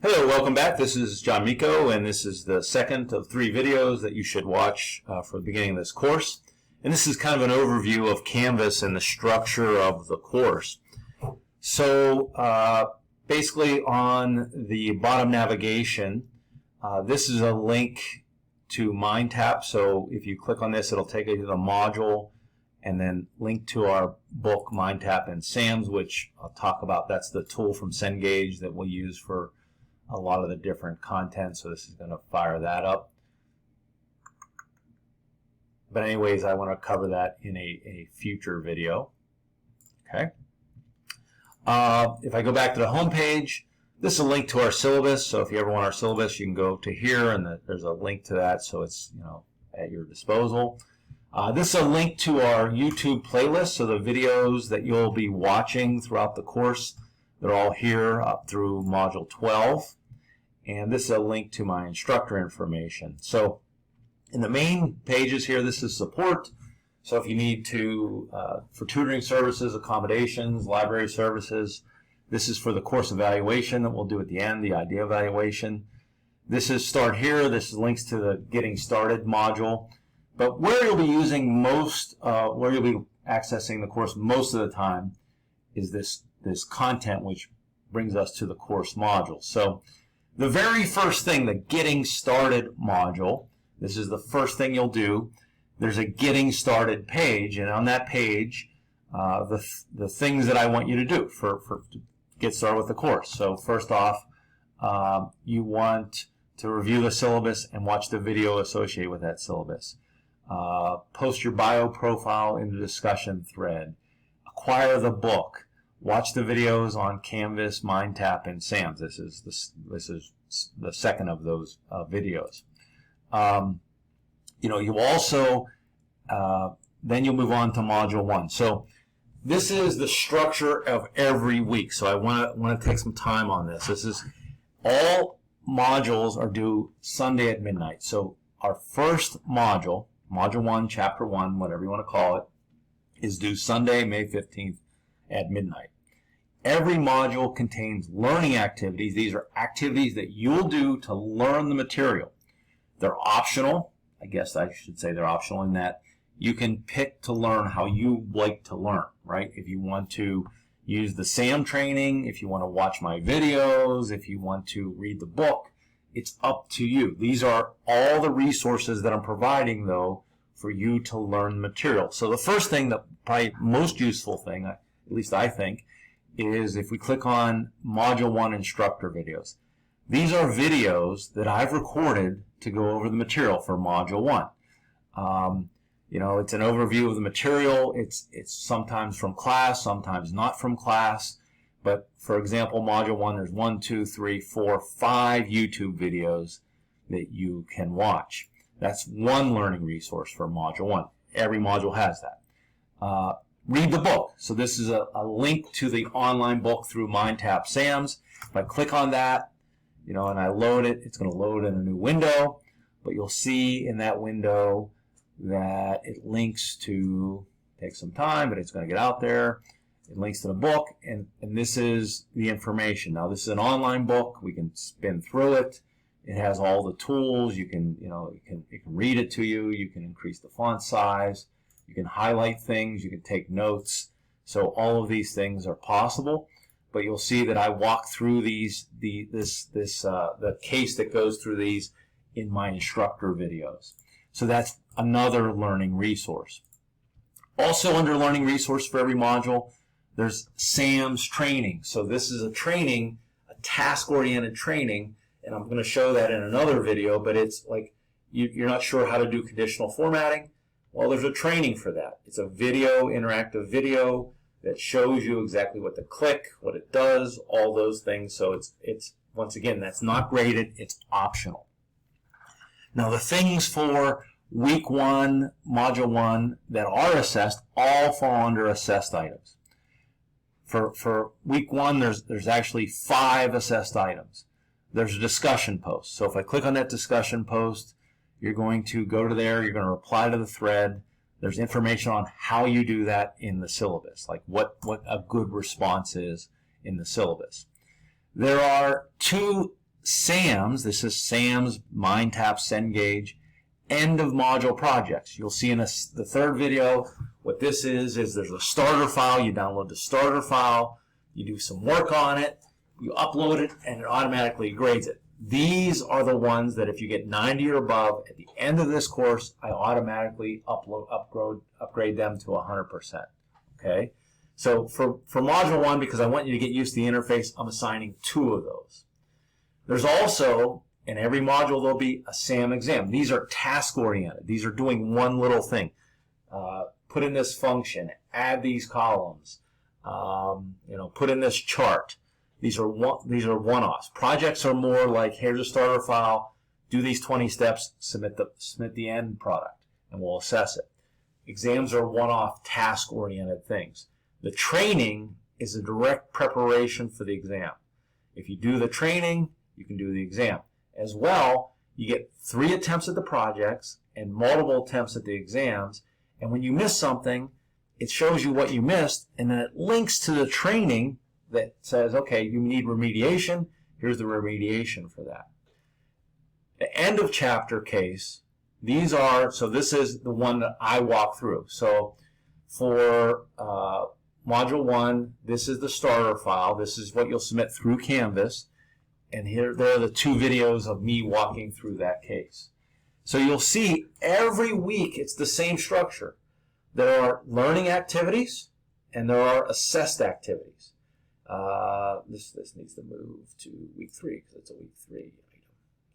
Hello, welcome back. This is John Miko, and this is the second of 3 videos that you should watch for the beginning of this course. And this is kind of an overview of Canvas and the structure of the course. So basically on the bottom navigation, this is a link to MindTap. So if you click on this, it'll take you to the module and then link to our book, MindTap and SAMS, which I'll talk about. That's the tool from Cengage that we'll use for a lot of the different content, so this is going to fire that up. But anyways, I want to cover that in a future video. Okay. If I go back to the home page, this is a link to our syllabus. So if you ever want our syllabus, you can go to here, and there's a link to that, so it's at your disposal. This is a link to our YouTube playlist, so the videos that you'll be watching throughout the course, they're all here up through Module 12. And this is a link to my instructor information. So in the main pages here, this is support. So if you need to, for tutoring services, accommodations, library services, this is for the course evaluation that we'll do at the end, the idea evaluation. This is Start Here. This is links to the Getting Started module. But where you'll be using most, where you'll be accessing the course most of the time is this content, which brings us to the course module. So the very first thing, the Getting Started module, this is the first thing you'll do. There's a Getting Started page, and on that page, the things that I want you to do to get started with the course. So first off, you want to review the syllabus and watch the video associated with that syllabus. Post your bio profile in the discussion thread. Acquire the book. Watch the videos on Canvas, MindTap, and SAMS. This is the second of those videos. You also then you'll move on to Module 1. So this is the structure of every week. So I want to take some time on this. This is all modules are due Sunday at midnight. So our first module, Module 1, Chapter 1, whatever you want to call it, is due Sunday, May 15th at midnight. Every module contains learning activities. These are activities that you'll do to learn the material. They're optional. I guess I should say they're optional in that you can pick to learn how you like to learn, right? If you want to use the SAM training, if you want to watch my videos, if you want to read the book, it's up to you. These are all the resources that I'm providing, though, for you to learn material. So the first thing, the probably most useful thing, at least I think, is if we click on Module 1 instructor videos. These are videos that I've recorded to go over the material for Module 1. It's an overview of the material. It's sometimes from class, sometimes not from class. But for example, Module 1, there's 1, 2, 3, 4, 5 YouTube videos that you can watch. That's one learning resource for Module 1. Every module has that. Read the book. So this is a link to the online book through MindTap SAMS. If I click on that, and I load it, it's going to load in a new window. But you'll see in that window that it links to, take some time, but it's going to get out there. It links to the book, and this is the information. Now, this is an online book. We can spin through it. It has all the tools. It can read it to you. You can increase the font size. You can highlight things. You can take notes. So all of these things are possible. But you'll see that I walk through these, the case that goes through these in my instructor videos. So that's another learning resource. Also under learning resource for every module, there's SAMS training. So this is a training, a task-oriented training, and I'm going to show that in another video, but it's like you're not sure how to do conditional formatting. Well, there's a training for that. It's a video, interactive video that shows you exactly what to click, what it does, all those things. So it's once again, that's not graded, it's optional. Now the things for Week 1, Module 1 that are assessed all fall under assessed items. For Week 1, there's actually 5 assessed items. There's a discussion post. So if I click on that discussion post, you're going to go to there, you're going to reply to the thread. There's information on how you do that in the syllabus, like what a good response is in the syllabus. There are 2 SAMs, this is SAMs, Mind Tap, Cengage, end of module projects. You'll see in the third video what this is there's a starter file. You download the starter file, you do some work on it, you upload it, and it automatically grades it. These are the ones that if you get 90 or above, at the end of this course, I automatically upgrade them to 100%. Okay? So for Module 1, because I want you to get used to the interface, I'm assigning 2 of those. There's also, in every module, there'll be a SAM exam. These are task-oriented. These are doing one little thing. Put in this function, add these columns, put in this chart. These are one-offs. Projects are more like, here's a starter file, do these 20 steps, submit the end product, and we'll assess it. Exams are one-off, task-oriented things. The training is a direct preparation for the exam. If you do the training, you can do the exam. As well, you get 3 attempts at the projects and multiple attempts at the exams, and when you miss something, it shows you what you missed, and then it links to the training that says, okay, you need remediation, here's the remediation for that. The end of chapter case, so this is the one that I walk through. So for Module 1, this is the starter file. This is what you'll submit through Canvas. And there are the 2 videos of me walking through that case. So you'll see every week it's the same structure. There are learning activities and there are assessed activities. This needs to move to week 3 because it's a week 3 item.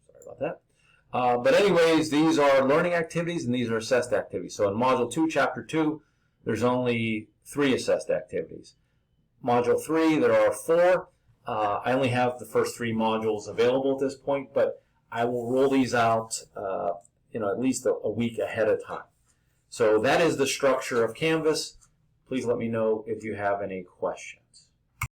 Sorry about that. But anyways, these are learning activities and these are assessed activities. So in Module 2, Chapter 2, there's only 3 assessed activities. Module 3, there are 4. I only have the first 3 modules available at this point, but I will roll these out at least a week ahead of time. So that is the structure of Canvas. Please let me know if you have any questions.